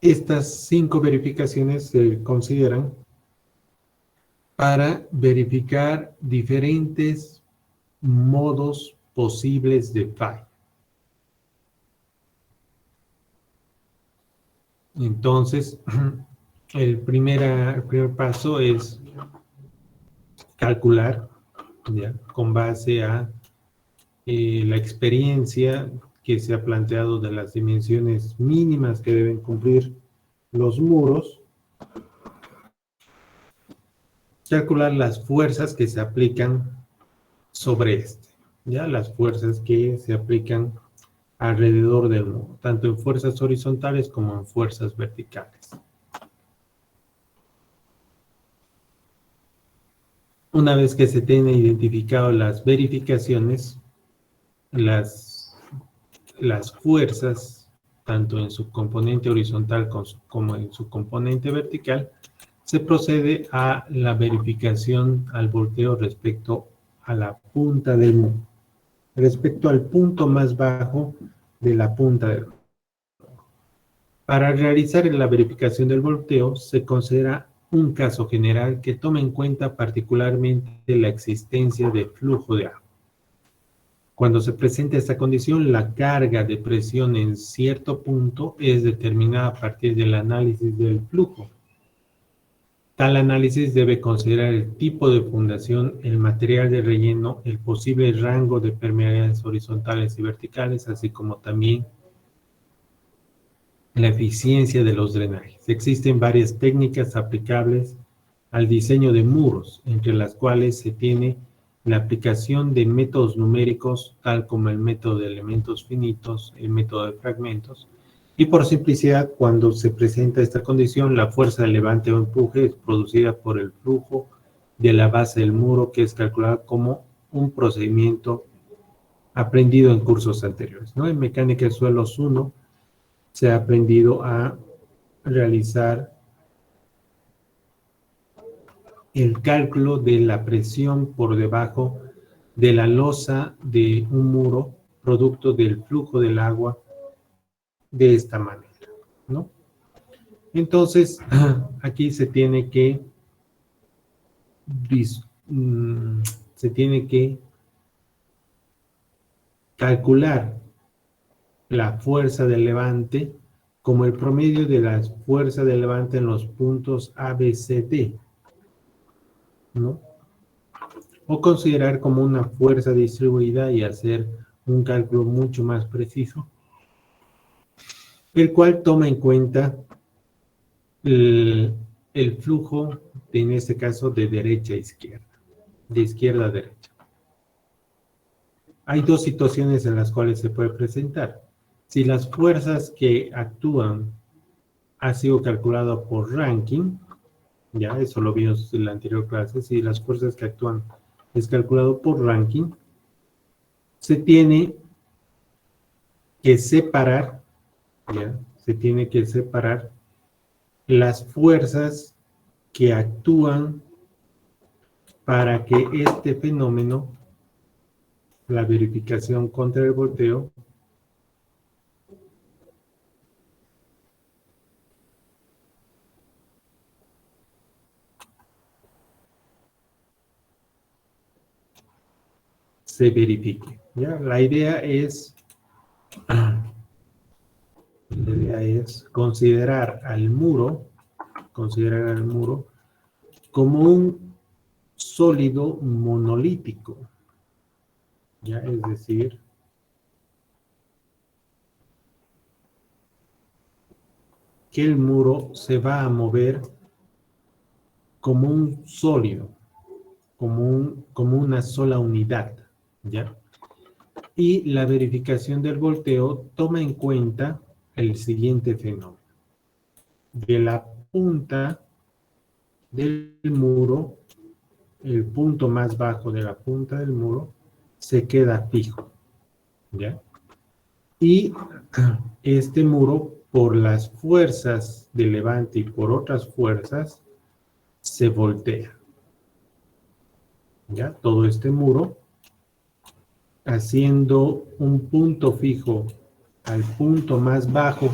Estas 5 verificaciones se consideran para verificar diferentes modos posibles de falla. Entonces, el primer paso es calcular, ¿ya?, con base a la experiencia que se ha planteado de las dimensiones mínimas que deben cumplir los muros, calcular las fuerzas que se aplican sobre este, ¿ya?, las fuerzas que se aplican alrededor del muro, tanto en fuerzas horizontales como en fuerzas verticales. Una vez que se tienen identificado las verificaciones, las fuerzas, tanto en su componente horizontal como en su componente vertical, se procede a la verificación al volteo respecto a la punta del muro, respecto al punto más bajo de la punta del muro. Para realizar la verificación del volteo, se considera un caso general que toma en cuenta particularmente la existencia de flujo de agua. Cuando se presenta esta condición, la carga de presión en cierto punto es determinada a partir del análisis del flujo. Tal análisis debe considerar el tipo de fundación, el material de relleno, el posible rango de permeabilidades horizontales y verticales, así como también la eficiencia de los drenajes. Existen varias técnicas aplicables al diseño de muros, entre las cuales se tiene la aplicación de métodos numéricos, tal como el método de elementos finitos, el método de fragmentos, y por simplicidad, cuando se presenta esta condición, la fuerza de levante o empuje es producida por el flujo de la base del muro, que es calculada como un procedimiento aprendido en cursos anteriores, ¿no? En mecánica de suelos 1 se ha aprendido a realizar el cálculo de la presión por debajo de la losa de un muro, producto del flujo del agua de esta manera, ¿no? Entonces, aquí se tiene que calcular la fuerza de levante como el promedio de la fuerza de levante en los puntos A, B, C, D, ¿no? O considerar como una fuerza distribuida y hacer un cálculo mucho más preciso, el cual toma en cuenta el flujo, en este caso, de derecha a izquierda, de izquierda a derecha. Hay dos situaciones en las cuales se puede presentar. Si las fuerzas que actúan ha sido calculado por Rankine, ya eso lo vimos en la anterior clase, si las fuerzas que actúan es calculado por Rankine, se tiene que separar, ¿ya? Se tiene que separar las fuerzas que actúan para que este fenómeno, la verificación contra el volteo, se verifique, ¿ya? La idea es considerar al muro como un sólido monolítico, ¿ya? Es decir, que el muro se va a mover como un sólido, como una sola unidad, ¿ya? Y la verificación del volteo toma en cuenta el siguiente fenómeno. De la punta del muro, el punto más bajo de la punta del muro, se queda fijo, ¿ya? Y este muro, por las fuerzas de levante y por otras fuerzas, se voltea, ¿ya? Todo este muro, haciendo un punto fijo al punto más bajo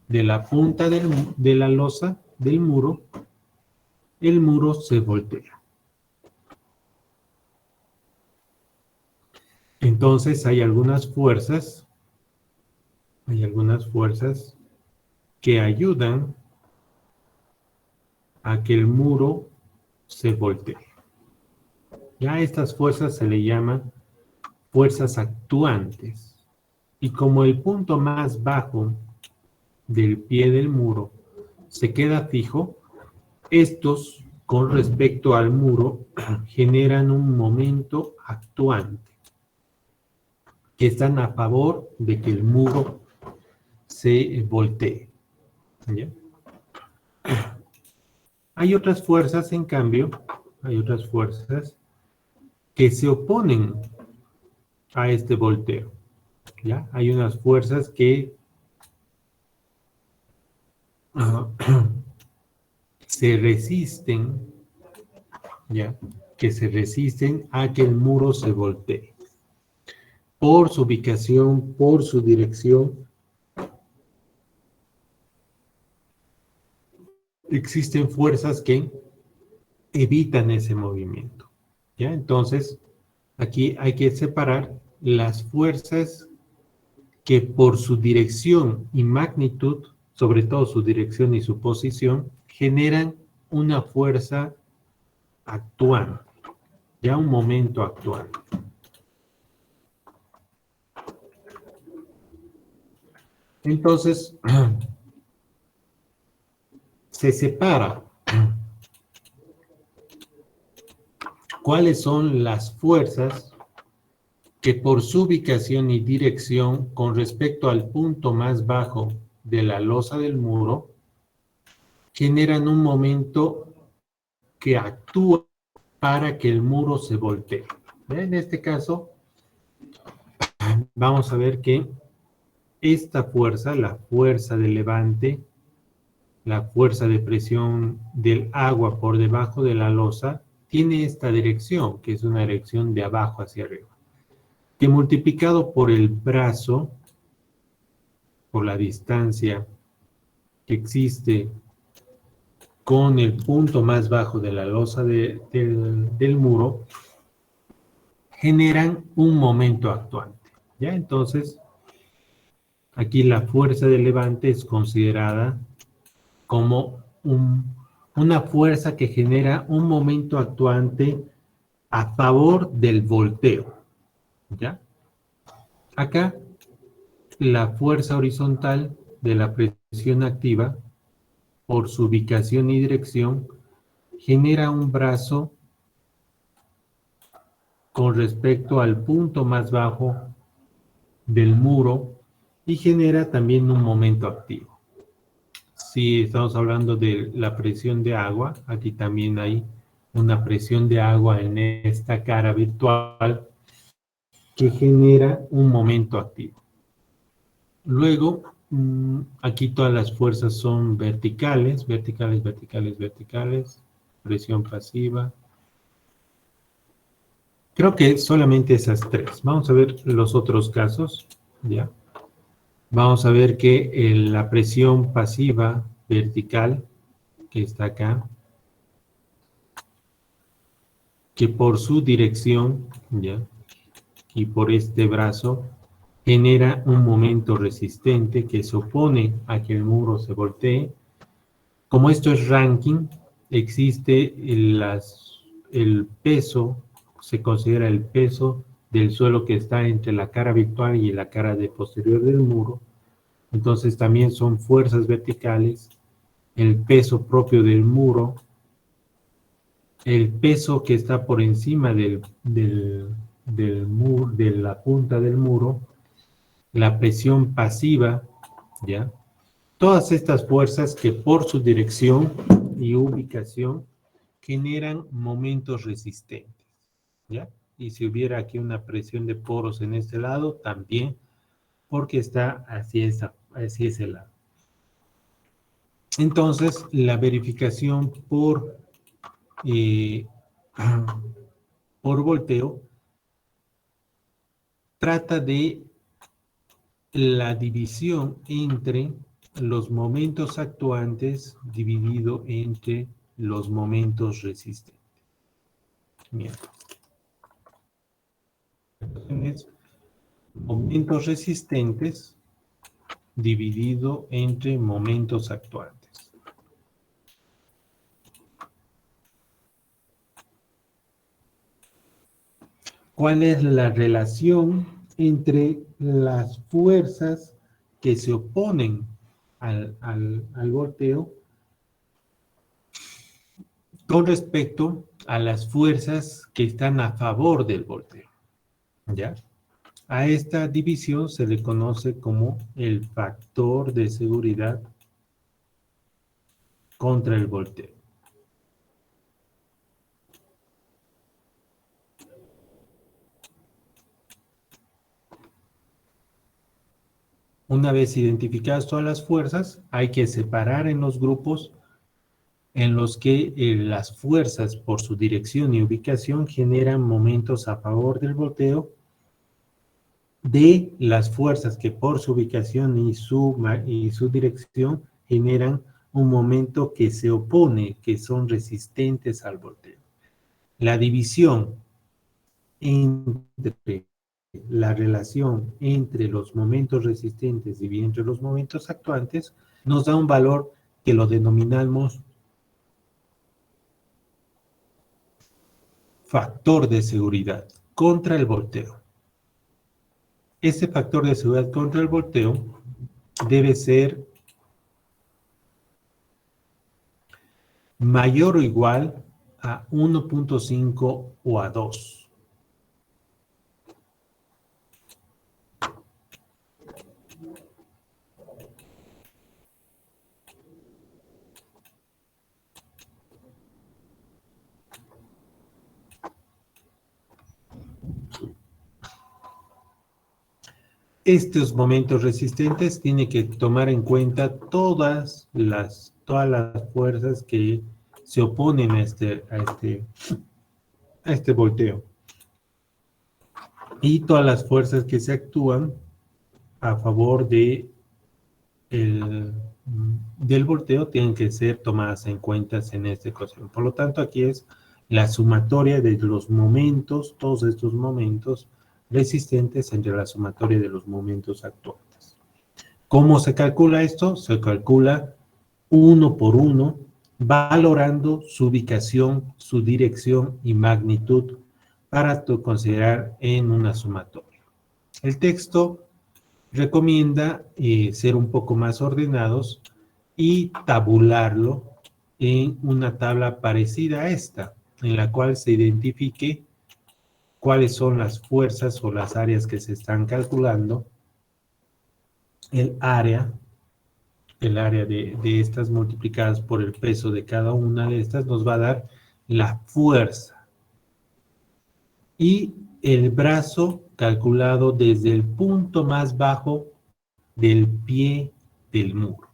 de la punta de la losa del muro, el muro se voltea. Entonces hay algunas fuerzas que ayudan a que el muro se voltee. Ya estas fuerzas se le llaman fuerzas actuantes. Y como el punto más bajo del pie del muro se queda fijo, estos con respecto al muro generan un momento actuante que están a favor de que el muro se voltee. ¿Ya? Hay otras fuerzas, en cambio, hay otras fuerzas que se oponen a este volteo. ¿Ya? Hay unas fuerzas que se resisten, ¿ya? Que se resisten a que el muro se voltee. Por su ubicación, por su dirección, existen fuerzas que evitan ese movimiento. ¿Ya? Entonces, aquí hay que separar las fuerzas que por su dirección y magnitud, sobre todo su dirección y su posición, generan una fuerza actuante, ya un momento actuante. Entonces, se separa cuáles son las fuerzas que por su ubicación y dirección con respecto al punto más bajo de la losa del muro, generan un momento que actúa para que el muro se voltee. En este caso, vamos a ver que esta fuerza, la fuerza de levante, la fuerza de presión del agua por debajo de la losa, tiene esta dirección, que es una dirección de abajo hacia arriba, que multiplicado por el brazo, por la distancia que existe con el punto más bajo de la losa del muro, generan un momento actuante. ¿Ya? Entonces, aquí la fuerza de levante es considerada como una fuerza que genera un momento actuante a favor del volteo. ¿Ya? Acá, la fuerza horizontal de la presión activa, por su ubicación y dirección, genera un brazo con respecto al punto más bajo del muro y genera también un momento activo. Si estamos hablando de la presión de agua, aquí también hay una presión de agua en esta cara virtual que genera un momento activo. Luego, aquí todas las fuerzas son verticales, verticales, verticales, verticales, presión pasiva. Creo que solamente esas tres. Vamos a ver los otros casos, ¿ya? Vamos a ver que la presión pasiva vertical, que está acá, que por su dirección, ¿ya? Y por este brazo, genera un momento resistente que se opone a que el muro se voltee. Como esto es ranking, existe el peso, se considera el peso del suelo que está entre la cara virtual y la cara de posterior del muro. Entonces también son fuerzas verticales, el peso propio del muro, el peso que está por encima del muro, de la punta del muro, la presión pasiva, ¿ya? Todas estas fuerzas que por su dirección y ubicación generan momentos resistentes, ¿ya? Y si hubiera aquí una presión de poros en este lado, también, porque está hacia ese lado. Entonces, la verificación eh, por volteo trata de la división entre los momentos actuantes dividido entre los momentos resistentes. Bien. Momentos resistentes dividido entre momentos actuantes. ¿Cuál es la relación entre las fuerzas que se oponen al volteo con respecto a las fuerzas que están a favor del volteo? ¿Ya? A esta división se le conoce como el factor de seguridad contra el volteo. Una vez identificadas todas las fuerzas, hay que separar en los grupos en los que las fuerzas por su dirección y ubicación generan momentos a favor del volteo, de las fuerzas que por su ubicación y su dirección generan un momento que se opone, que son resistentes al volteo. La división entre la relación entre los momentos resistentes y entre los momentos actuantes nos da un valor que lo denominamos factor de seguridad contra el volteo. Este factor de seguridad contra el volteo debe ser mayor o igual a 1.5 o a 2. Estos momentos resistentes tienen que tomar en cuenta todas las fuerzas que se oponen a este volteo. Y todas las fuerzas que se actúan a favor del volteo tienen que ser tomadas en cuenta en esta ecuación. Por lo tanto, aquí es la sumatoria de los momentos, todos estos momentos resistentes entre la sumatoria de los momentos actuantes. ¿Cómo se calcula esto? Se calcula uno por uno, valorando su ubicación, su dirección y magnitud para considerar en una sumatoria. El texto recomienda ser un poco más ordenados y tabularlo en una tabla parecida a esta, en la cual se identifique cuáles son las fuerzas o las áreas que se están calculando, el área de estas multiplicadas por el peso de cada una de estas nos va a dar la fuerza. Y el brazo calculado desde el punto más bajo del pie del muro.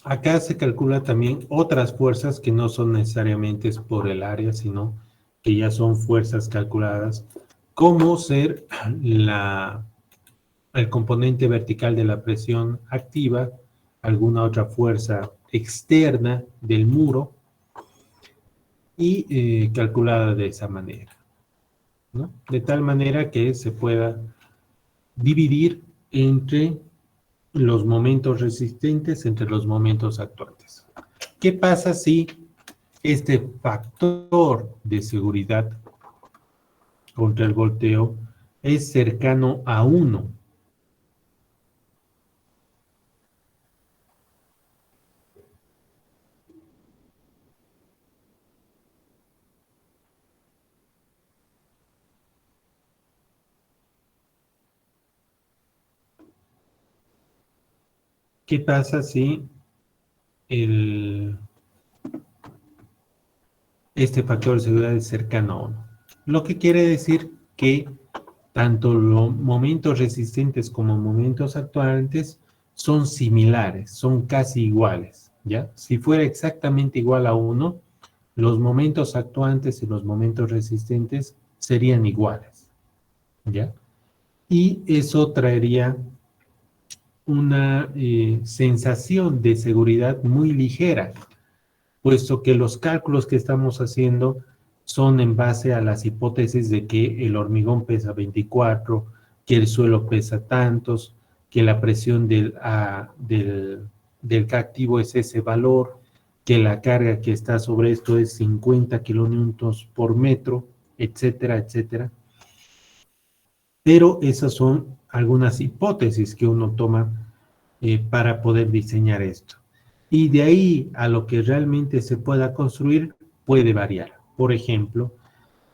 Acá se calcula también otras fuerzas que no son necesariamente por el área, sino que ya son fuerzas calculadas, como ser el componente vertical de la presión activa, alguna otra fuerza externa del muro, y calculada de esa manera, ¿no? De tal manera que se pueda dividir entre los momentos resistentes entre los momentos actuantes. ¿Qué pasa si este factor de seguridad contra el volteo es cercano a 1? ¿Qué pasa si este factor de seguridad es cercano a 1? Lo que quiere decir que tanto los momentos resistentes como momentos actuantes son similares, son casi iguales, ¿ya? Si fuera exactamente igual a 1, los momentos actuantes y los momentos resistentes serían iguales, ¿ya? Y eso traería una sensación de seguridad muy ligera, puesto que los cálculos que estamos haciendo son en base a las hipótesis de que el hormigón pesa 24, que el suelo pesa tantos, que la presión del activo es ese valor, que la carga que está sobre esto es 50 kilonewtons por metro, etcétera, etcétera. Pero esas son algunas hipótesis que uno toma para poder diseñar esto. Y de ahí a lo que realmente se pueda construir puede variar. Por ejemplo,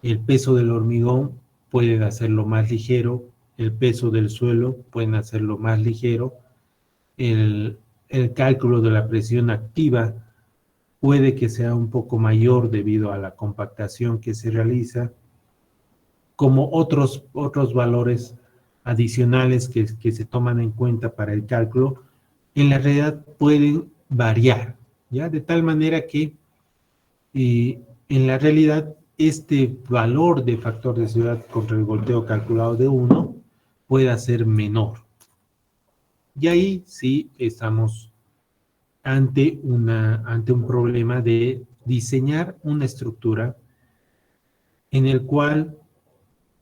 el peso del hormigón puede hacerlo más ligero, el peso del suelo puede hacerlo más ligero, el, el cálculo de la presión activa puede que sea un poco mayor debido a la compactación que se realiza, como otros valores adicionales que se toman en cuenta para el cálculo, en la realidad pueden variar, ¿ya? De tal manera que en la realidad este valor de factor de seguridad contra el volteo calculado de 1 pueda ser menor. Y ahí sí estamos ante un problema de diseñar una estructura en el cual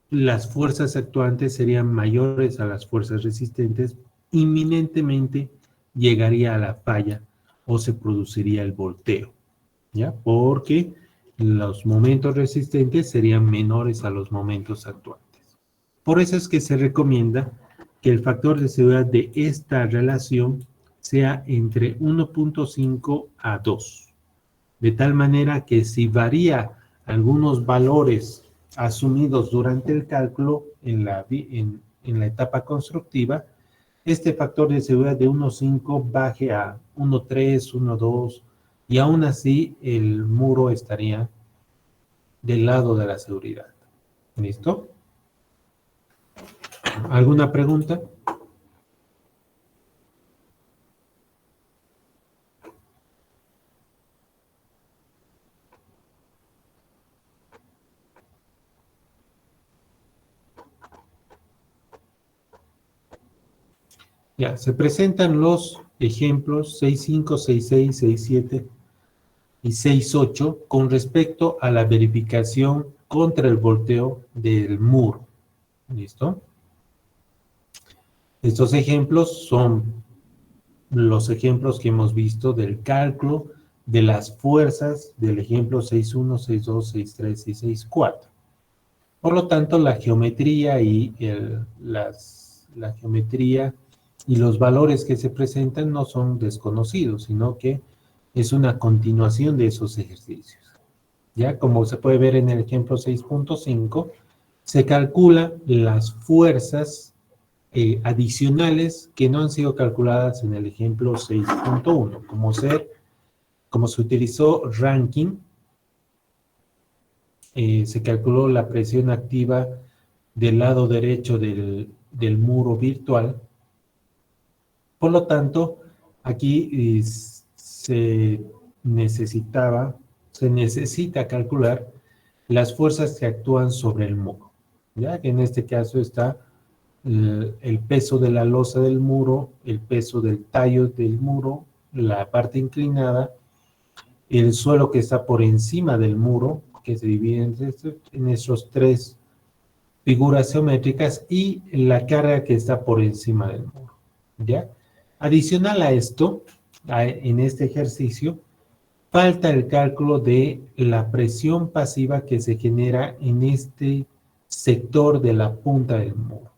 las fuerzas actuantes serían mayores a las fuerzas resistentes, inminentemente llegaría a la falla o se produciría el volteo, ¿ya? Porque los momentos resistentes serían menores a los momentos actuantes. Por eso es que se recomienda que el factor de seguridad de esta relación sea entre 1.5 a 2, de tal manera que si varía algunos valores asumidos durante el cálculo en la etapa constructiva, este factor de seguridad de 1.5 baje a 1.3, 1.2 y aún así el muro estaría del lado de la seguridad. ¿Listo? ¿Alguna pregunta? Ya, se presentan los ejemplos 6.5, 6.6, 6.7 y 6.8 con respecto a la verificación contra el volteo del muro. ¿Listo? Estos ejemplos son los ejemplos que hemos visto del cálculo de las fuerzas del ejemplo 6.1, 6.2, 6.3 y 6.4. Por lo tanto, la geometría la geometría y los valores que se presentan no son desconocidos, sino que es una continuación de esos ejercicios. Ya, como se puede ver en el ejemplo 6.5, se calcula las fuerzas adicionales que no han sido calculadas en el ejemplo 6.1, como se utilizó Rankine, se calculó la presión activa del lado derecho del muro virtual. Por lo tanto, aquí se necesita calcular las fuerzas que actúan sobre el muro, ¿ya? Que en este caso está el peso de la losa del muro, el peso del tallo del muro, la parte inclinada, el suelo que está por encima del muro, que se divide en esos tres figuras geométricas, y la carga que está por encima del muro, ¿ya? Adicional a esto, en este ejercicio, falta el cálculo de la presión pasiva que se genera en este sector de la punta del muro,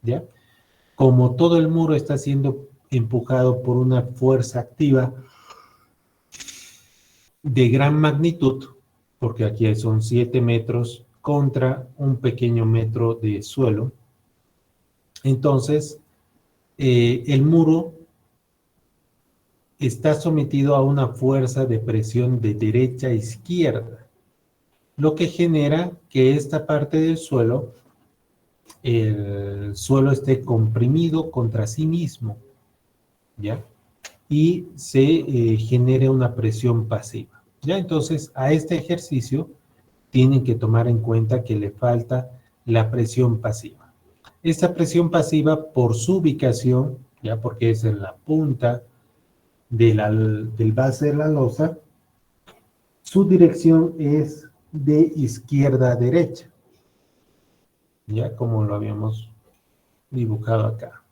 ¿ya? Como todo el muro está siendo empujado por una fuerza activa de gran magnitud, porque aquí son 7 metros contra un pequeño metro de suelo, entonces el muro está sometido a una fuerza de presión de derecha a izquierda, lo que genera que esta parte del suelo, el suelo esté comprimido contra sí mismo, ¿ya? Y se genere una presión pasiva. Ya, entonces, a este ejercicio tienen que tomar en cuenta que le falta la presión pasiva. Esta presión pasiva, por su ubicación, ya porque es en la punta del base de la losa, su dirección es de izquierda a derecha, ya como lo habíamos dibujado acá.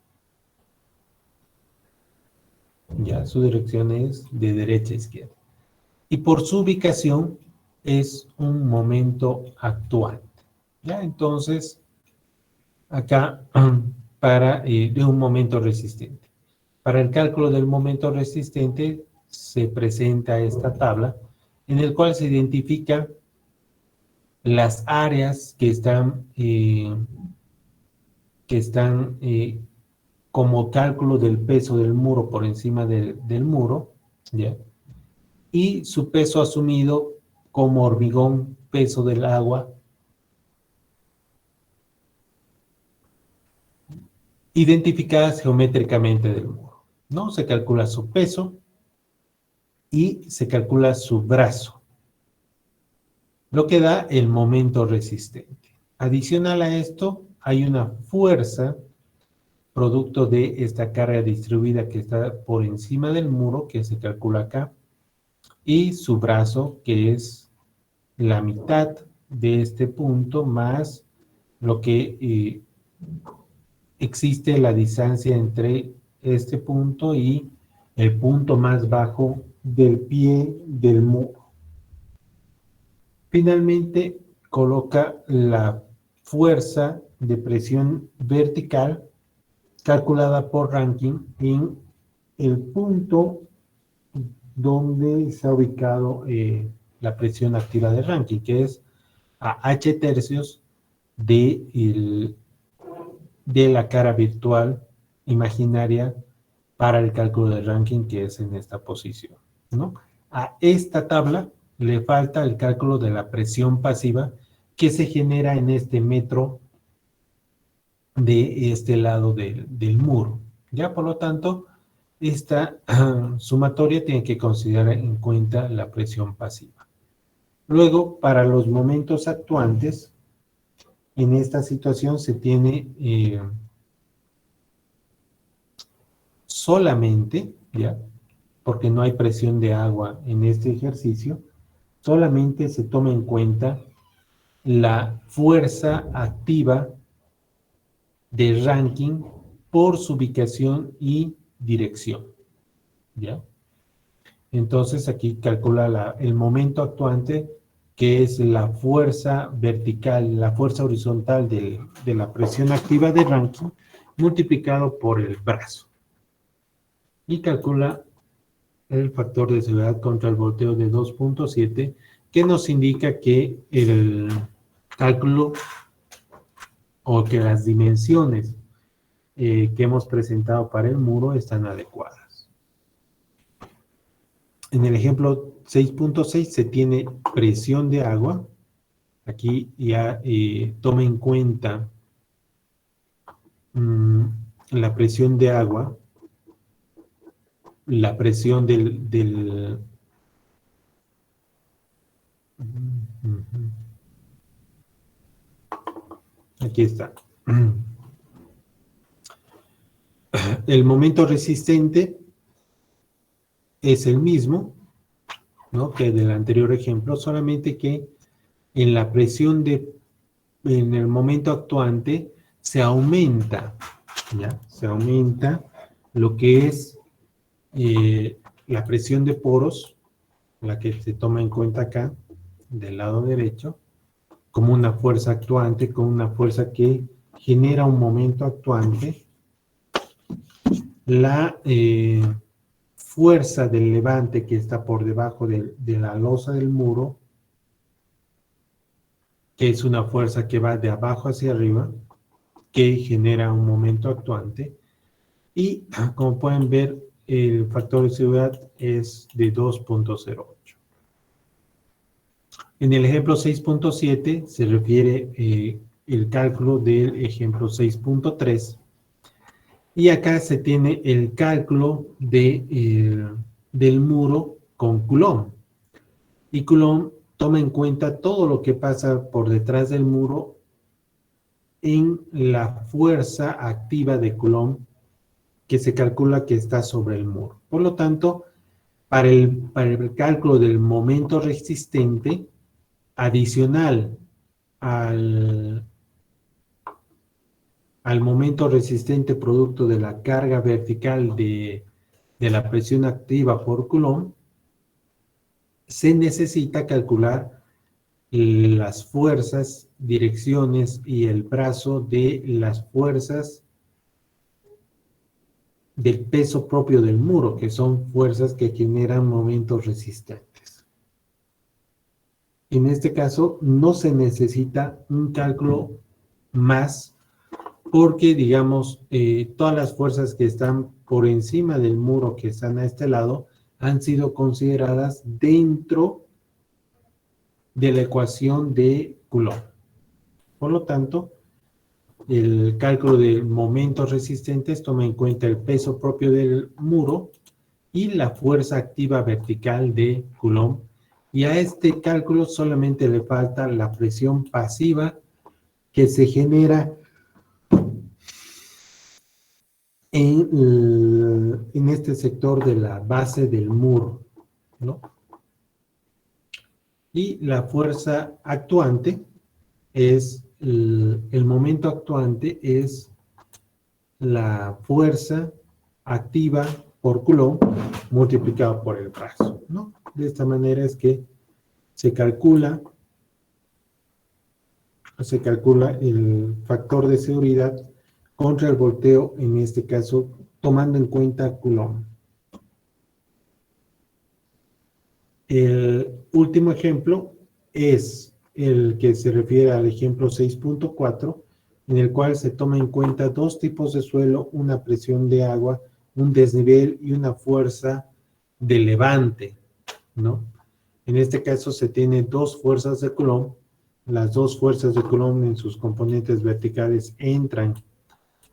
Ya, su dirección es de derecha a izquierda. Y por su ubicación es un momento actuante. Ya, entonces, acá para de un momento resistente. Para el cálculo del momento resistente se presenta esta tabla en el cual se identifican las áreas que están como cálculo del peso del muro por encima del muro, ¿ya? Y su peso asumido como hormigón, peso del agua, identificadas geométricamente del muro, ¿no? Se calcula su peso y se calcula su brazo, lo que da el momento resistente. Adicional a esto, hay una fuerza producto de esta carga distribuida que está por encima del muro, que se calcula acá, y su brazo, que es la mitad de este punto más lo que existe la distancia entre este punto y el punto más bajo del pie del muro. Finalmente, coloca la fuerza de presión vertical calculada por Rankine en el punto donde se ha ubicado la presión activa de Rankine, que es a h tercios de la cara virtual imaginaria para el cálculo de Rankine, que es en esta posición, ¿no? A esta tabla le falta el cálculo de la presión pasiva que se genera en este metro de este lado del muro. Ya, por lo tanto, esta sumatoria tiene que considerar en cuenta la presión pasiva. Luego, para los momentos actuantes, en esta situación se tiene solamente, ¿ya? Porque no hay presión de agua en este ejercicio, solamente se toma en cuenta la fuerza activa de Rankine por su ubicación y dirección, ¿ya? Entonces aquí calcula el momento actuante, que es la fuerza vertical, la fuerza horizontal de la presión activa de Rankine, multiplicado por el brazo. Y calcula el factor de seguridad contra el volteo de 2.7, que nos indica que el cálculo o que las dimensiones que hemos presentado para el muro están adecuadas. En el ejemplo 6.6 se tiene presión de agua. Aquí ya toma en cuenta la presión de agua, la presión aquí está. El momento resistente es el mismo, ¿no?, que del anterior ejemplo, solamente que en la presión en el momento actuante se aumenta, ¿ya? Se aumenta lo que es la presión de poros, la que se toma en cuenta acá, del lado derecho, como una fuerza actuante, como una fuerza que genera un momento actuante. La fuerza del levante que está por debajo de la losa del muro, que es una fuerza que va de abajo hacia arriba, que genera un momento actuante. Y como pueden ver, el factor de seguridad es de 2.08. En el ejemplo 6.7 se refiere el cálculo del ejemplo 6.3. Y acá se tiene el cálculo del muro con Coulomb. Y Coulomb toma en cuenta todo lo que pasa por detrás del muro en la fuerza activa de Coulomb que se calcula que está sobre el muro. Por lo tanto, para el cálculo del momento resistente, adicional al, al momento resistente producto de la carga vertical de la presión activa por Coulomb, se necesita calcular las fuerzas, direcciones y el brazo de las fuerzas del peso propio del muro, que son fuerzas que generan momentos resistentes. En este caso, no se necesita un cálculo más porque, digamos, todas las fuerzas que están por encima del muro, que están a este lado, han sido consideradas dentro de la ecuación de Coulomb. Por lo tanto, el cálculo de momentos resistentes toma en cuenta el peso propio del muro y la fuerza activa vertical de Coulomb. Y a este cálculo solamente le falta la presión pasiva que se genera en este sector de la base del muro, ¿no? Y la fuerza actuante es, el momento actuante es la fuerza activa por Coulomb multiplicado por el brazo, ¿no? De esta manera es que se calcula el factor de seguridad contra el volteo, en este caso, tomando en cuenta Coulomb. El último ejemplo es el que se refiere al ejemplo 6.4, en el cual se toma en cuenta dos tipos de suelo, una presión de agua, un desnivel y una fuerza de levante, ¿no? En este caso se tiene dos fuerzas de Coulomb. Las dos fuerzas de Coulomb en sus componentes verticales entran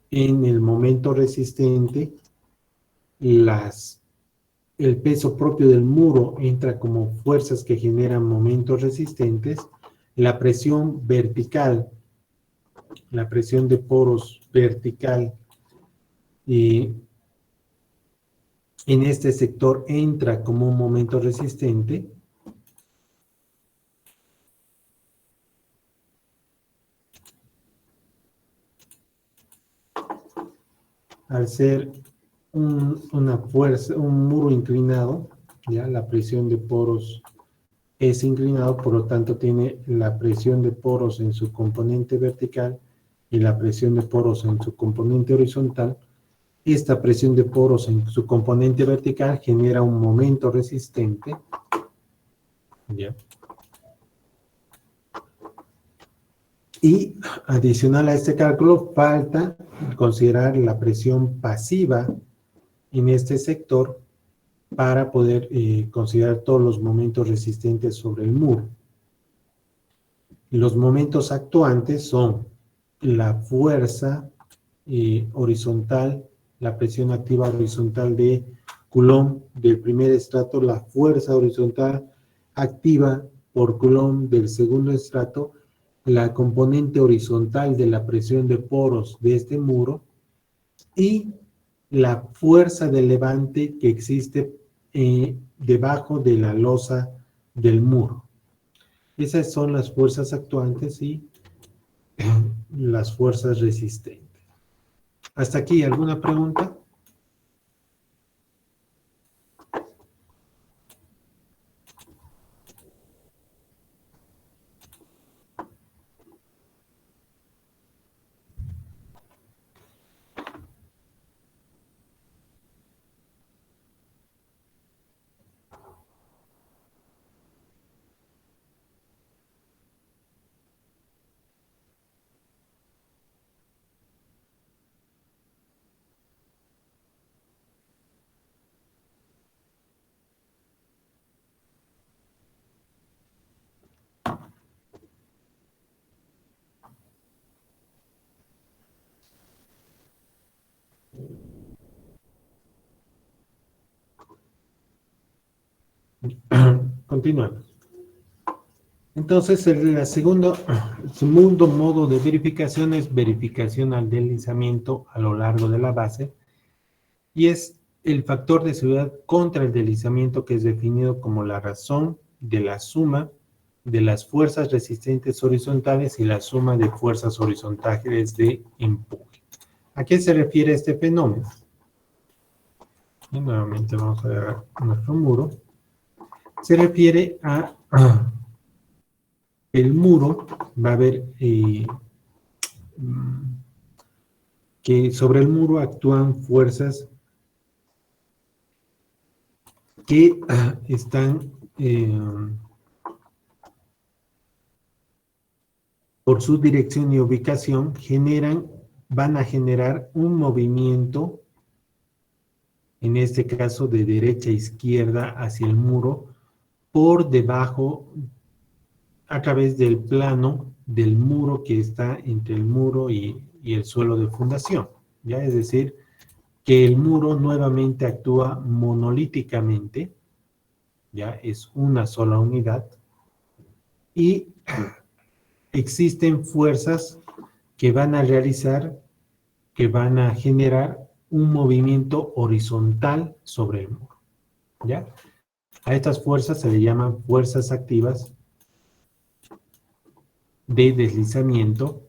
en el momento resistente. El peso propio del muro entra como fuerzas que generan momentos resistentes. La presión vertical, la presión de poros vertical, y en este sector entra como un momento resistente. Al ser una fuerza, un muro inclinado, ya la presión de poros es inclinado, por lo tanto tiene la presión de poros en su componente vertical y la presión de poros en su componente horizontal. Esta presión de poros en su componente vertical genera un momento resistente, ¿ya? Y adicional a este cálculo, falta considerar la presión pasiva en este sector para poder considerar todos los momentos resistentes sobre el muro. Los momentos actuantes son la fuerza horizontal, la presión activa horizontal de Coulomb del primer estrato, la fuerza horizontal activa por Coulomb del segundo estrato, la componente horizontal de la presión de poros de este muro y la fuerza de levante que existe debajo de la losa del muro. Esas son las fuerzas actuantes y las fuerzas resistentes. ¿Hasta aquí alguna pregunta? Continuamos. Entonces, el segundo modo de verificación es verificación al deslizamiento a lo largo de la base, y es el factor de seguridad contra el deslizamiento, que es definido como la razón de la suma de las fuerzas resistentes horizontales y la suma de fuerzas horizontales de empuje. ¿A qué se refiere este fenómeno? Y nuevamente vamos a agarrar nuestro muro. Se refiere a el muro. Va a haber que sobre el muro actúan fuerzas que están por su dirección y ubicación, van a generar un movimiento, en este caso de derecha a izquierda hacia el muro, por debajo, a través del plano del muro que está entre el muro y el suelo de fundación, ¿ya? Es decir, que el muro nuevamente actúa monolíticamente, ya es una sola unidad, y existen fuerzas que van a generar un movimiento horizontal sobre el muro, ¿ya? A estas fuerzas se le llaman fuerzas activas de deslizamiento,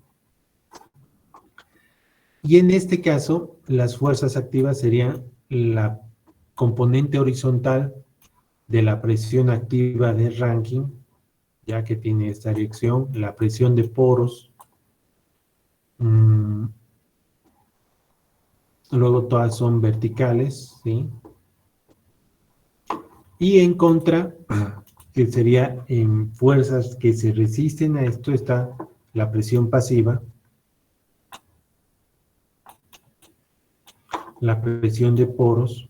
y en este caso las fuerzas activas serían la componente horizontal de la presión activa de Rankine, ya que tiene esta dirección, la presión de poros, luego todas son verticales, ¿sí? Y en contra, que sería en fuerzas que se resisten a esto, está la presión pasiva, la presión de poros,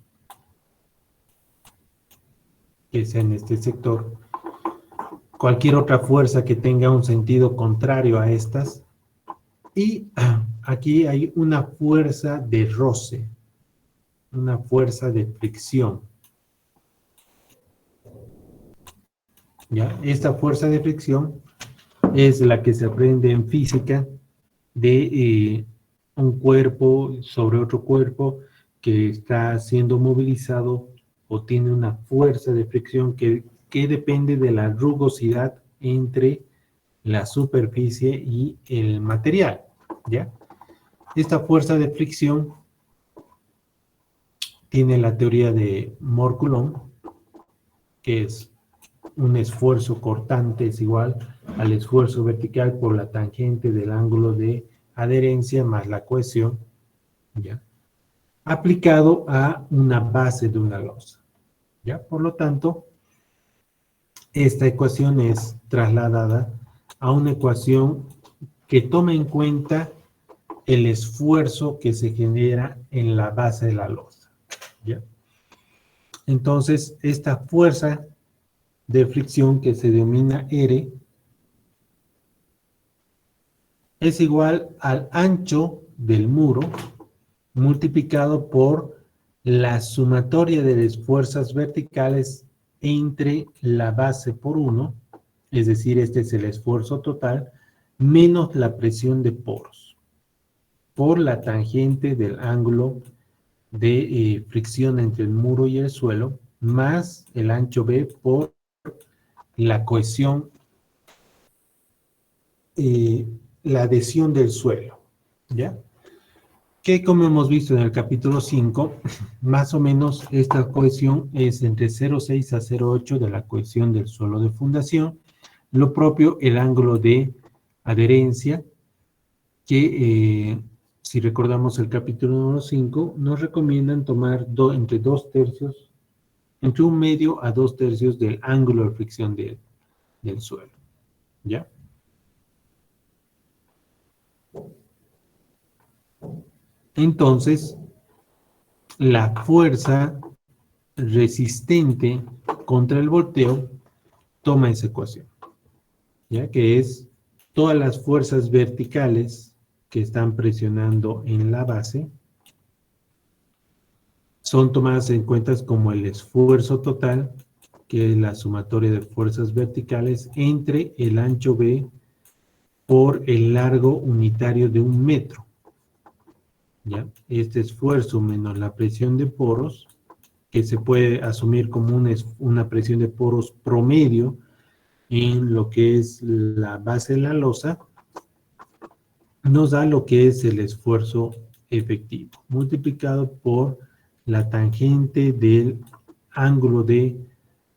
que es en este sector, cualquier otra fuerza que tenga un sentido contrario a estas, y aquí hay una fuerza de roce, una fuerza de fricción, ¿ya? Esta fuerza de fricción es la que se aprende en física de un cuerpo sobre otro cuerpo que está siendo movilizado o tiene una fuerza de fricción que depende de la rugosidad entre la superficie y el material, ¿ya? Esta fuerza de fricción tiene la teoría de Mohr-Coulomb, que es un esfuerzo cortante es igual al esfuerzo vertical por la tangente del ángulo de adherencia más la cohesión, ¿ya? Aplicado a una base de una losa, ¿ya? Por lo tanto, esta ecuación es trasladada a una ecuación que toma en cuenta el esfuerzo que se genera en la base de la losa, ¿ya? Entonces, esta fuerza de fricción, que se denomina R, es igual al ancho del muro multiplicado por la sumatoria de las fuerzas verticales entre la base por 1, es decir, este es el esfuerzo total, menos la presión de poros, por la tangente del ángulo de fricción entre el muro y el suelo, más el ancho B por la cohesión, la adhesión del suelo, ¿ya? Que como hemos visto en el capítulo 5, más o menos esta cohesión es entre 0,6 a 0,8 de la cohesión del suelo de fundación. Lo propio el ángulo de adherencia, que si recordamos el capítulo número 5, nos recomiendan tomar entre 2/3, entre 1/2 a 2/3 del ángulo de fricción del suelo, ¿ya? Entonces, la fuerza resistente contra el volteo toma esa ecuación, ¿ya? Que es todas las fuerzas verticales que están presionando en la base son tomadas en cuenta como el esfuerzo total que es la sumatoria de fuerzas verticales, entre el ancho B por el largo unitario de 1 metro. ¿Ya? Este esfuerzo menos la presión de poros, que se puede asumir como una presión de poros promedio en lo que es la base de la losa, nos da lo que es el esfuerzo efectivo, multiplicado por la tangente del ángulo de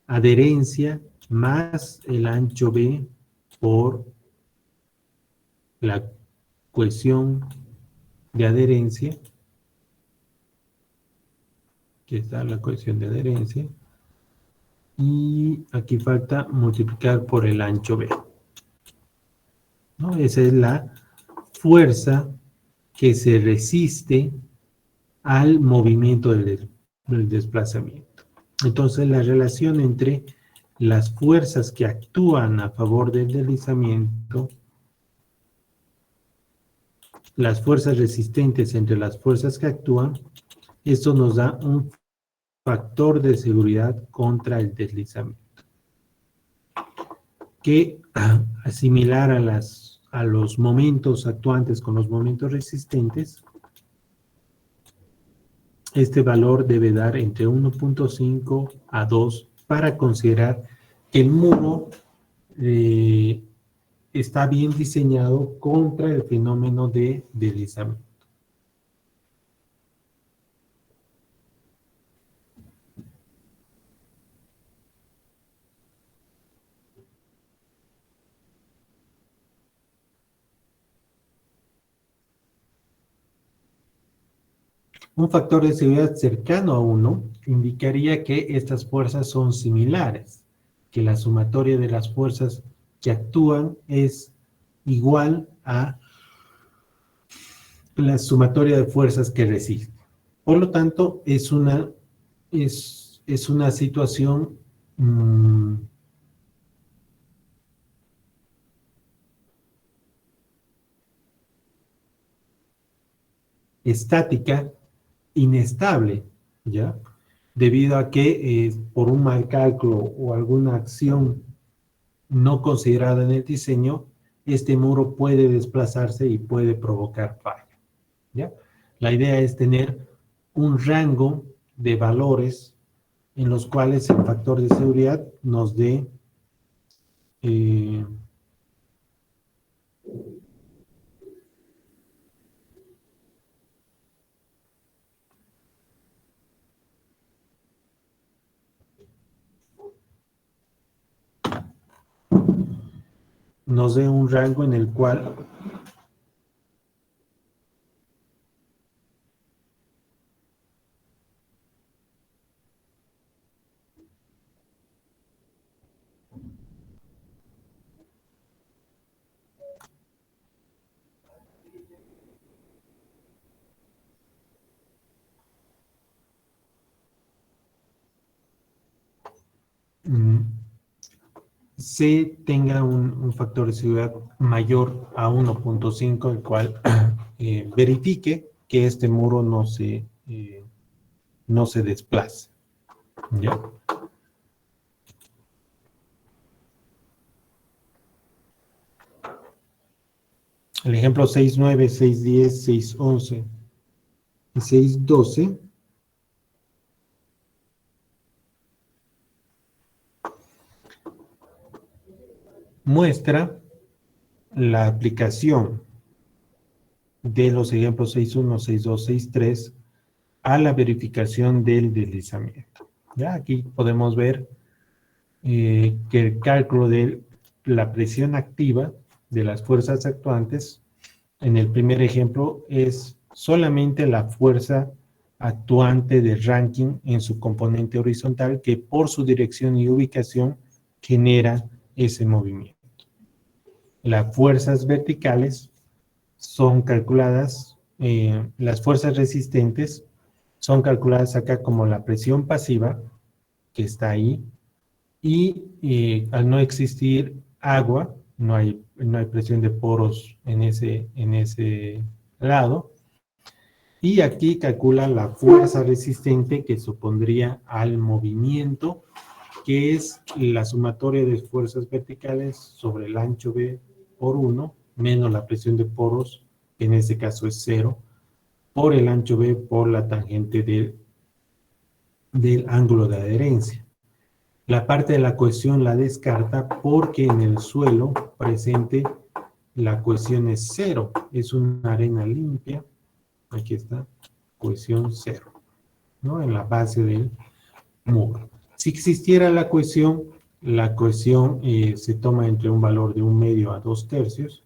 adherencia más el ancho B por la cohesión de adherencia, que está la cohesión de adherencia, y aquí falta multiplicar por el ancho B, ¿no? Esa es la fuerza que se resiste al movimiento del desplazamiento. Entonces, la relación entre las fuerzas que actúan a favor del deslizamiento, las fuerzas resistentes entre las fuerzas que actúan, esto nos da un factor de seguridad contra el deslizamiento, que similar a los momentos actuantes con los momentos resistentes, este valor debe dar entre 1.5 a 2 para considerar que el muro está bien diseñado contra el fenómeno de deslizamiento. Un factor de seguridad cercano a 1 indicaría que estas fuerzas son similares, que la sumatoria de las fuerzas que actúan es igual a la sumatoria de fuerzas que resisten. Por lo tanto, es una situación estática, inestable, ¿ya? Debido a que por un mal cálculo o alguna acción no considerada en el diseño, este muro puede desplazarse y puede provocar falla, ¿ya? La idea es tener un rango de valores en los cuales el factor de seguridad nos dé un rango en el cual C tenga un factor de seguridad mayor a 1.5, el cual verifique que este muro no se desplace, ¿ya? El ejemplo 6.9, 6.10, 6.11 y 6.12 muestra la aplicación de los ejemplos 6.1, 6.2, 6.3 a la verificación del deslizamiento. Ya aquí podemos ver que el cálculo de la presión activa de las fuerzas actuantes en el primer ejemplo es solamente la fuerza actuante de Rankine en su componente horizontal, que por su dirección y ubicación genera ese movimiento. Las fuerzas verticales son calculadas, las fuerzas resistentes son calculadas acá como la presión pasiva, que está ahí, y al no existir agua, no hay presión de poros en ese lado, y aquí calcula la fuerza resistente que supondría al movimiento que es la sumatoria de fuerzas verticales sobre el ancho B por 1, menos la presión de poros, que en este caso es 0, por el ancho B por la tangente del ángulo de adherencia. La parte de la cohesión la descarta porque en el suelo presente la cohesión es 0, es una arena limpia, aquí está, cohesión 0, ¿no? En la base del muro. Si existiera la cohesión se toma entre un valor de 1/2 a 2/3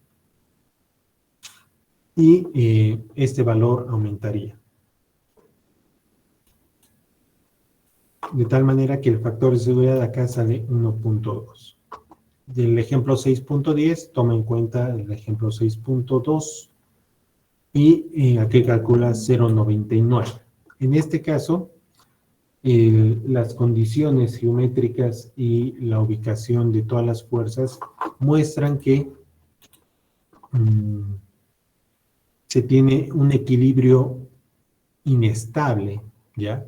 y este valor aumentaría. De tal manera que el factor de seguridad acá sale 1.2. Del ejemplo 6.10, toma en cuenta el ejemplo 6.2 y aquí calcula 0.99. En este caso, las condiciones geométricas y la ubicación de todas las fuerzas muestran que se tiene un equilibrio inestable, ¿ya?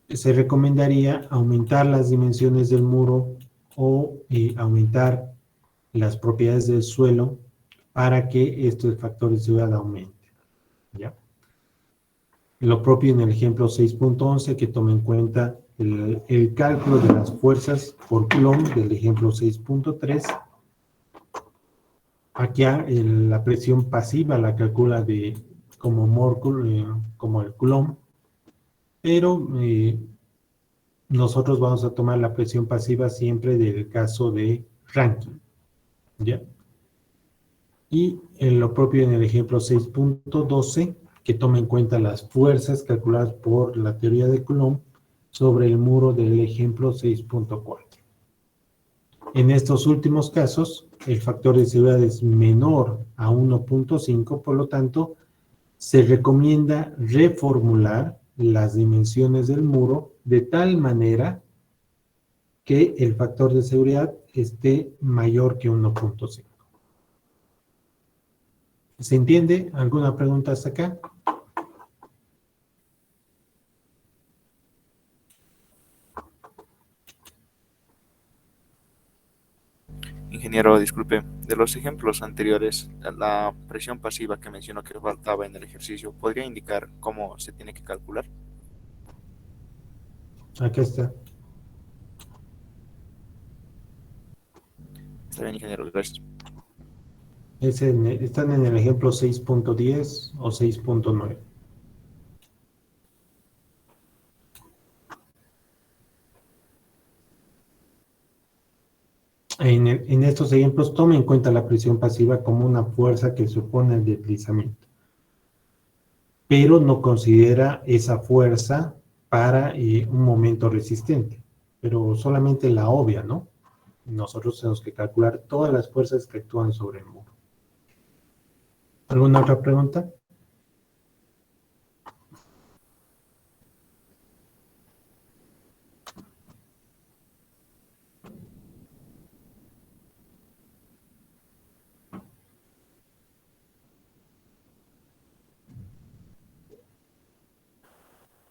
Se recomendaría aumentar las dimensiones del muro o aumentar las propiedades del suelo para que estos factores de seguridad aumenten, ¿ya? Lo propio en el ejemplo 6.11, que toma en cuenta el cálculo de las fuerzas por Coulomb del ejemplo 6.3. Aquí la presión pasiva la calcula como el Coulomb, pero nosotros vamos a tomar la presión pasiva siempre del caso de Rankine, ¿ya? Y lo propio en el ejemplo 6.12, que toma en cuenta las fuerzas calculadas por la teoría de Coulomb sobre el muro del ejemplo 6.4. En estos últimos casos, el factor de seguridad es menor a 1.5, por lo tanto, se recomienda reformular las dimensiones del muro de tal manera que el factor de seguridad esté mayor que 1.5. ¿Se entiende? ¿Alguna pregunta hasta acá? Ingeniero, disculpe, de los ejemplos anteriores, la presión pasiva que mencionó que faltaba en el ejercicio, ¿podría indicar cómo se tiene que calcular? Acá está. Está bien, ingeniero, gracias. Están en el ejemplo 6.10 o 6.9. En estos ejemplos, tome en cuenta la presión pasiva como una fuerza que supone el deslizamiento, pero no considera esa fuerza para un momento resistente, pero solamente la obvia, ¿no? Nosotros tenemos que calcular todas las fuerzas que actúan sobre el muro. ¿Alguna otra pregunta?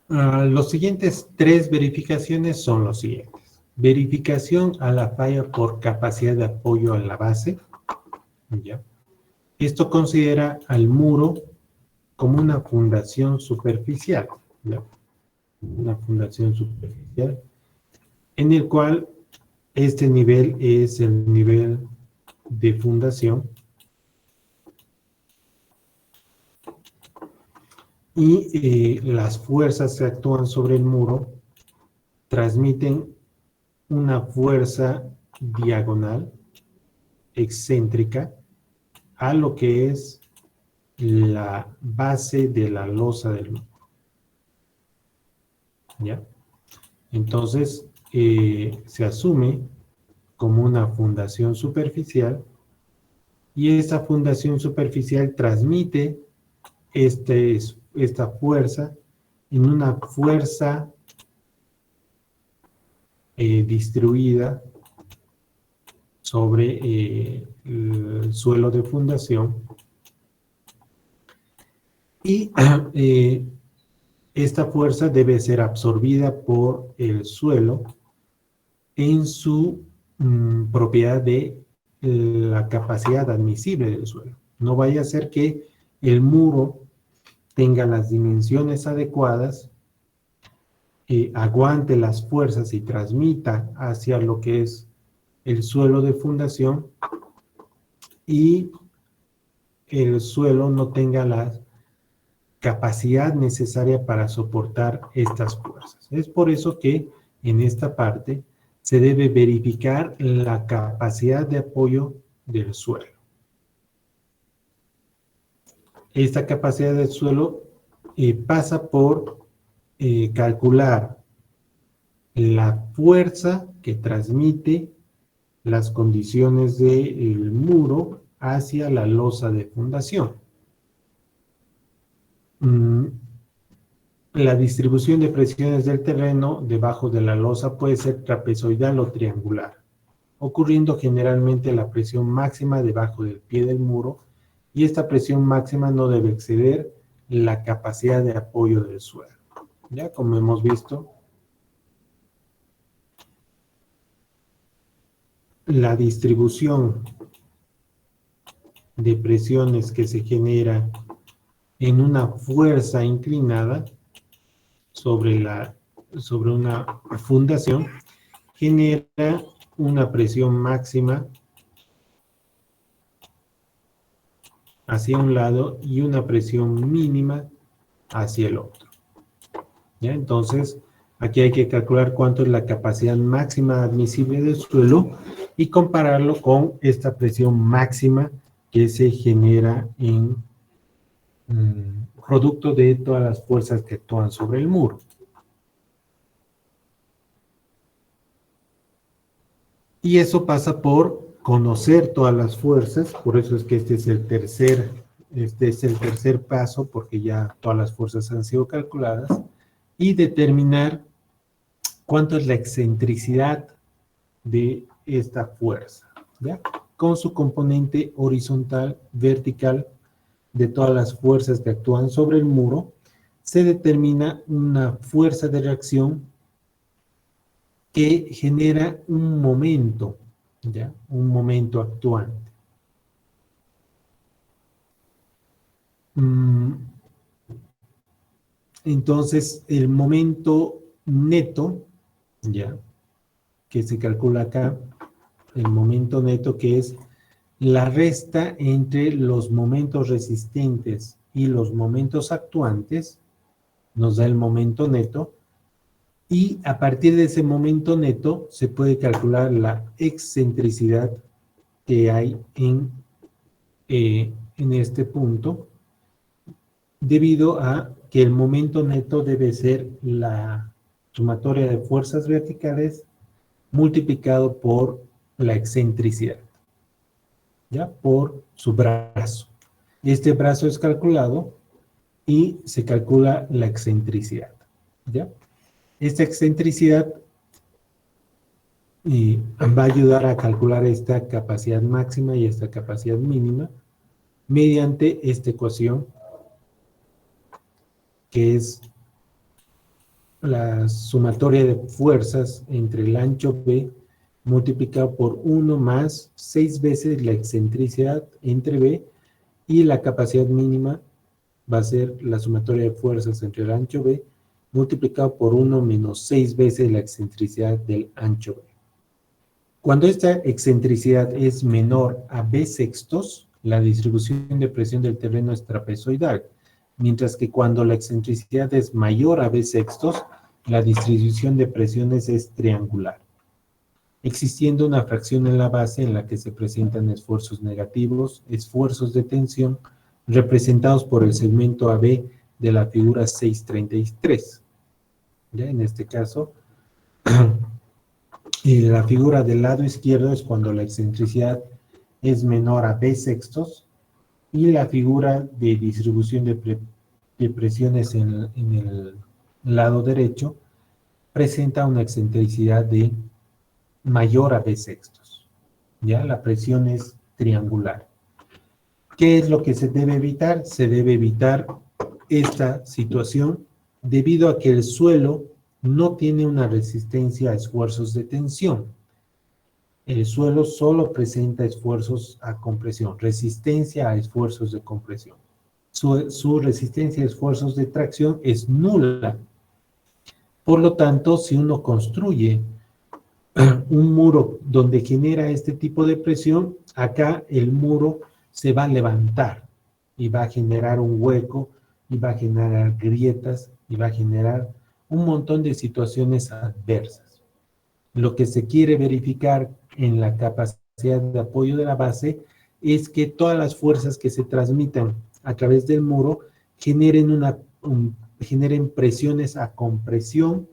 Los siguientes 3 verificaciones son los siguientes. Verificación a la falla por capacidad de apoyo a la base, ¿ya? Esto considera al muro como una fundación superficial, ¿ya? Una fundación superficial, en el cual este nivel es el nivel de fundación y las fuerzas que actúan sobre el muro transmiten una fuerza diagonal, excéntrica, a lo que es la base de la losa del muro, ¿ya? Entonces, se asume como una fundación superficial y esa fundación superficial transmite esta fuerza en una fuerza distribuida sobre el suelo de fundación y esta fuerza debe ser absorbida por el suelo en su propiedad de la capacidad admisible del suelo. No vaya a ser que el muro tenga las dimensiones adecuadas, aguante las fuerzas y transmita hacia lo que es el suelo de fundación y el suelo no tenga la capacidad necesaria para soportar estas fuerzas. Es por eso que en esta parte se debe verificar la capacidad de apoyo del suelo. Esta capacidad del suelo pasa por calcular la fuerza que transmite las condiciones del muro hacia la losa de fundación. La distribución de presiones del terreno debajo de la losa puede ser trapezoidal o triangular, ocurriendo generalmente la presión máxima debajo del pie del muro, y esta presión máxima no debe exceder la capacidad de apoyo del suelo. Ya, como hemos visto, la distribución de presiones que se genera en una fuerza inclinada sobre una fundación genera una presión máxima hacia un lado y una presión mínima hacia el otro. ¿Ya? Entonces, aquí hay que calcular cuánto es la capacidad máxima admisible del suelo y compararlo con esta presión máxima que se genera en producto de todas las fuerzas que actúan sobre el muro. Y eso pasa por conocer todas las fuerzas, por eso es que este es el tercer paso, porque ya todas las fuerzas han sido calculadas, y determinar cuánto es la excentricidad de esta fuerza, ¿ya? Con su componente horizontal, vertical, de todas las fuerzas que actúan sobre el muro, se determina una fuerza de reacción que genera un momento, ¿ya? Un momento actuante. Entonces, el momento neto, ¿ya? Que se calcula acá, el momento neto, que es la resta entre los momentos resistentes y los momentos actuantes, nos da el momento neto, y a partir de ese momento neto se puede calcular la excentricidad que hay en este punto, debido a que el momento neto debe ser la sumatoria de fuerzas verticales multiplicado por la excentricidad, ¿ya? Por su brazo. Este brazo es calculado y se calcula la excentricidad, ¿ya? Esta excentricidad va a ayudar a calcular esta capacidad máxima y esta capacidad mínima mediante esta ecuación, que es la sumatoria de fuerzas entre el ancho B multiplicado por 1 más 6 veces la excentricidad entre B, y la capacidad mínima va a ser la sumatoria de fuerzas entre el ancho B multiplicado por 1 menos 6 veces la excentricidad del ancho B. Cuando esta excentricidad es menor a B sextos, la distribución de presión del terreno es trapezoidal, mientras que cuando la excentricidad es mayor a B sextos, la distribución de presiones es triangular, existiendo una fracción en la base en la que se presentan esfuerzos negativos, esfuerzos de tensión, representados por el segmento AB de la figura 6.33. ¿Ya? En este caso, la figura del lado izquierdo es cuando la excentricidad es menor a B sextos, y la figura de distribución de presiones en el lado derecho presenta una excentricidad de mayor a B sextos. ¿Ya? La presión es triangular. ¿Qué es lo que se debe evitar? Se debe evitar esta situación debido a que el suelo no tiene una resistencia a esfuerzos de tensión. El suelo solo presenta esfuerzos a compresión, resistencia a esfuerzos de compresión. Su resistencia a esfuerzos de tracción es nula. Por lo tanto, si uno construye un muro donde genera este tipo de presión, acá el muro se va a levantar y va a generar un hueco y va a generar grietas y va a generar un montón de situaciones adversas. Lo que se quiere verificar en la capacidad de apoyo de la base es que todas las fuerzas que se transmitan a través del muro generen, generen presiones a compresión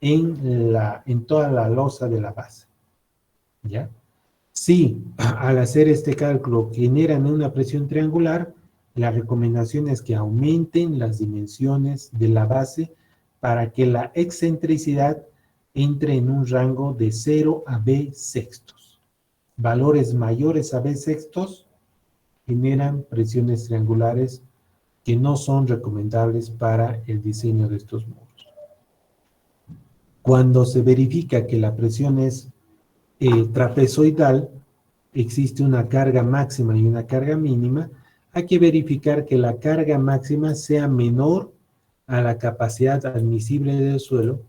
en toda la losa de la base. ¿Ya? Si al hacer este cálculo generan una presión triangular, la recomendación es que aumenten las dimensiones de la base para que la excentricidad entre en un rango de 0 a b sextos. Valores mayores a b sextos generan presiones triangulares que no son recomendables para el diseño de estos muros. Cuando se verifica que la presión es trapezoidal, existe una carga máxima y una carga mínima, hay que verificar que la carga máxima sea menor a la capacidad admisible del suelo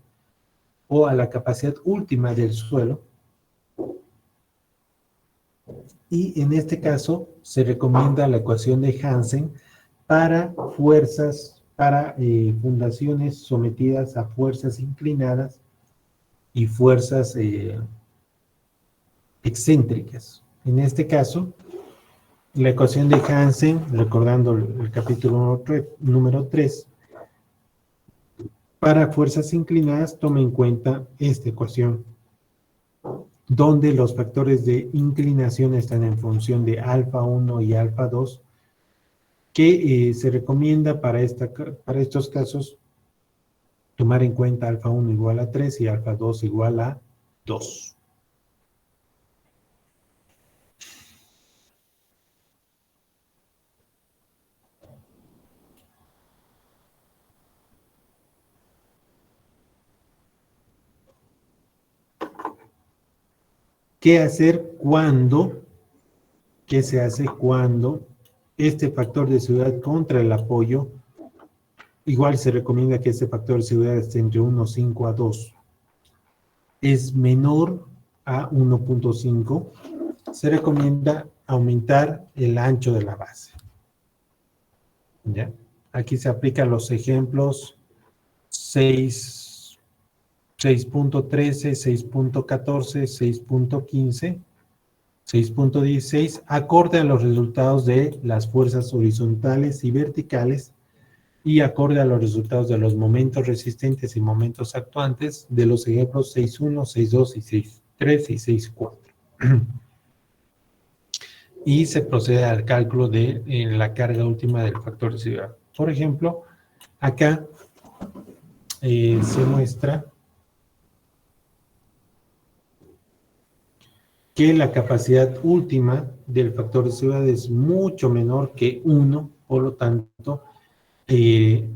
o a la capacidad última del suelo. Y en este caso se recomienda la ecuación de Hansen para fuerzas, para fundaciones sometidas a fuerzas inclinadas y fuerzas excéntricas. En este caso, la ecuación de Hansen, recordando el capítulo número 3, para fuerzas inclinadas toma en cuenta esta ecuación, donde los factores de inclinación están en función de alfa 1 y alfa 2, que se recomienda para estos casos tomar en cuenta alfa 1 igual a 3 y alfa 2 igual a 2. ¿Qué hacer cuando? ¿Qué se hace cuando este factor de seguridad contra el apoyo? Igual se recomienda que este factor de seguridad esté entre 1.5 a 2. Es menor a 1.5. Se recomienda aumentar el ancho de la base. ¿Ya? Aquí se aplican los ejemplos 6.13, 6.14, 6.15, 6.16, acorde a los resultados de las fuerzas horizontales y verticales y acorde a los resultados de los momentos resistentes y momentos actuantes de los ejemplos 6.1, 6.2 y 6.3 y 6.4. Y se procede al cálculo de la carga última del factor de seguridad. Por ejemplo, acá se muestra que la capacidad última del factor de seguridad es mucho menor que 1, por lo tanto,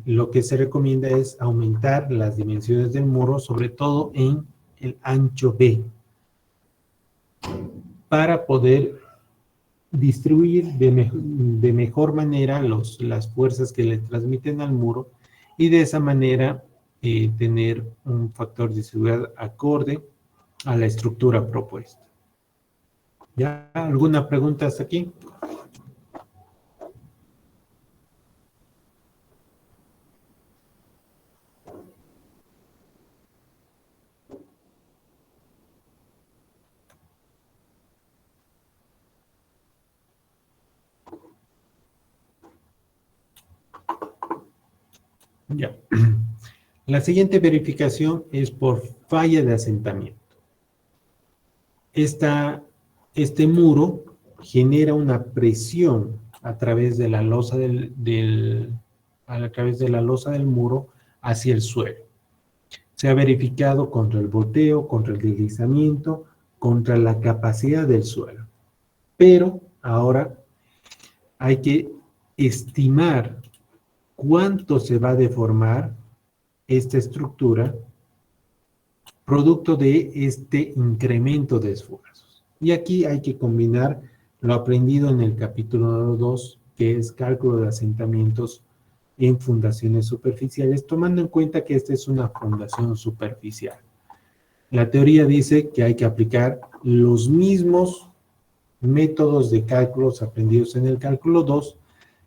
lo que se recomienda es aumentar las dimensiones del muro, sobre todo en el ancho B, para poder distribuir de mejor manera las fuerzas que le transmiten al muro y de esa manera tener un factor de seguridad acorde a la estructura propuesta. ¿Ya? ¿Alguna pregunta hasta aquí? Ya. La siguiente verificación es por falla de asentamiento. Este muro genera una presión a través de la losa a través de la losa del muro hacia el suelo. Se ha verificado contra el volteo, contra el deslizamiento, contra la capacidad del suelo. Pero ahora hay que estimar cuánto se va a deformar esta estructura producto de este incremento de esfuerzos. Y aquí hay que combinar lo aprendido en el capítulo número 2, que es cálculo de asentamientos en fundaciones superficiales, tomando en cuenta que esta es una fundación superficial. La teoría dice que hay que aplicar los mismos métodos de cálculos aprendidos en el cálculo 2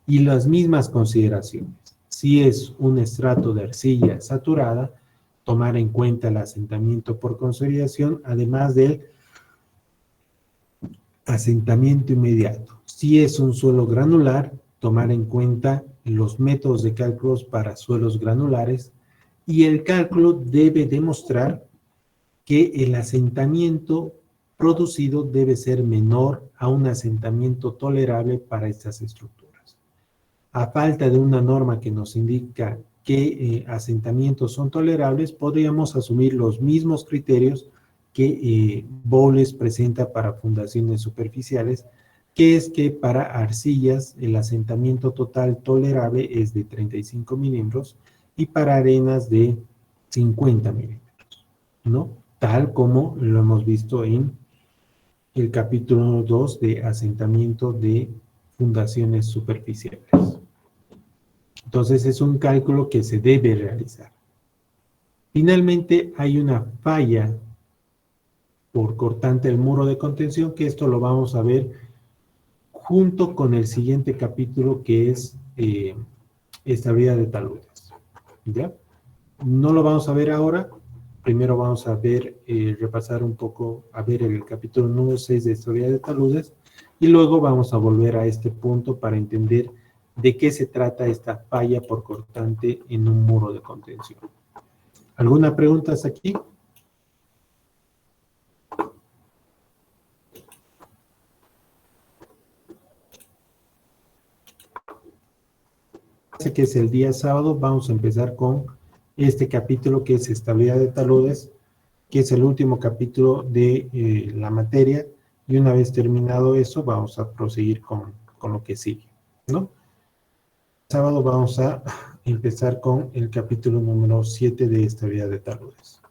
y las mismas consideraciones. Si es un estrato de arcilla saturada, tomar en cuenta el asentamiento por consolidación, además del asentamiento inmediato. Si es un suelo granular, tomar en cuenta los métodos de cálculos para suelos granulares, y el cálculo debe demostrar que el asentamiento producido debe ser menor a un asentamiento tolerable para estas estructuras. A falta de una norma que nos indica qué asentamientos son tolerables, podríamos asumir los mismos criterios que Bowles presenta para fundaciones superficiales, que es que para arcillas el asentamiento total tolerable es de 35 milímetros y para arenas de 50 milímetros, ¿no? Tal como lo hemos visto en el capítulo 2 de asentamiento de fundaciones superficiales. Entonces es un cálculo que se debe realizar. Finalmente hay una falla por cortante del muro de contención, que esto lo vamos a ver junto con el siguiente capítulo, que es estabilidad de taludes. ¿Ya? No lo vamos a ver ahora. Primero vamos a ver, repasar un poco, a ver el capítulo número 6 de estabilidad de taludes, y luego vamos a volver a este punto para entender de qué se trata esta falla por cortante en un muro de contención. ¿Alguna pregunta hasta aquí? Que es el día sábado, vamos a empezar con este capítulo que es estabilidad de taludes, que es el último capítulo de la materia, y una vez terminado eso vamos a proseguir con lo que sigue, ¿no? Sábado vamos a empezar con el capítulo número 7 de estabilidad de taludes.